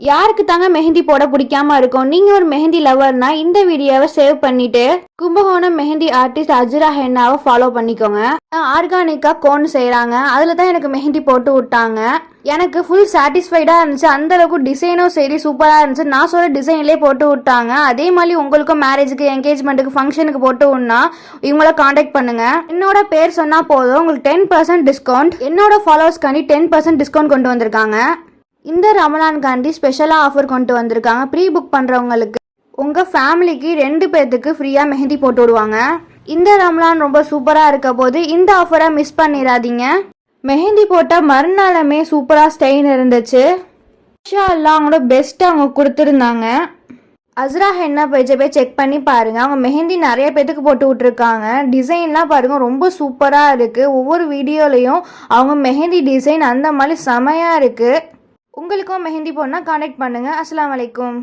யாருக்கு தாங்க மெஹந்தி போட பிடிக்காம இருக்கும்? நீங்க ஒரு மெஹந்தி லவர்னா இந்த வீடியோவை சேவ் பண்ணிட்டு கும்பகோணம் மெஹந்தி ஆர்டிஸ்ட் அஜ்ரா ஹென்னாவை ஃபாலோ பண்ணிக்கோங்க. ஆர்கானிக்கா கோன் செய்யறாங்க, அதுல தான் எனக்கு மெஹந்தி போட்டு விட்டாங்க. எனக்கு ஃபுல் சாட்டிஸ்ஃபைடா இருந்துச்சு. அந்த அளவுக்கு டிசைனும் சரி சூப்பரா இருந்துச்சு. நான் சொல்ற டிசைன்லேயே போட்டு விட்டாங்க. அதே மாதிரி உங்களுக்கும் மேரேஜுக்கு, என்கேஜ்மெண்ட்டுக்கு, ஃபங்க்ஷனுக்கு போட்டு விடனா இவங்கள காண்டாக்ட் பண்ணுங்க. என்னோட பேர் சொன்னா போதும், உங்களுக்கு 10% டிஸ்கவுண்ட். என்னோட ஃபாலோவர்ஸ்க்காண்டி 10% டிஸ்கவுண்ட் கொண்டு வந்திருக்காங்க. இந்த ரமலான்காண்டி ஸ்பெஷலாக ஆஃபர் கொண்டு வந்திருக்காங்க. ப்ரீ புக் பண்ணுறவங்களுக்கு உங்கள் ஃபேமிலிக்கு 2 பேர்த்துக்கு ஃப்ரீயாக மெஹந்தி போட்டு விடுவாங்க. இந்த ரமலான் ரொம்ப சூப்பராக இருக்க போது இந்த ஆஃபரை மிஸ் பண்ணிடாதீங்க. மெஹந்தி போட்ட மறுநாளுமே சூப்பராக ஸ்டெயின் இருந்துச்சு. இன்ஷாஅல்லாஹ் அவங்களோட பெஸ்ட்டு அவங்க கொடுத்துருந்தாங்க. அஸ்ரா ஹென்னா பேஜை போய் செக் பண்ணி பாருங்கள். அவங்க மெஹந்தி நிறைய பேத்துக்கு போட்டு விட்ருக்காங்க. டிசைன்லாம் பாருங்கள், ரொம்ப சூப்பராக இருக்குது. ஒவ்வொரு வீடியோலையும் அவங்க மெஹந்தி டிசைன் அந்த மாதிரி செமையாக இருக்குது. உங்களுக்கும் மெஹந்தி போடணும்னா கான்டாக்ட் பண்ணுங்கள். அஸ்ஸலாமு அலைக்கும்.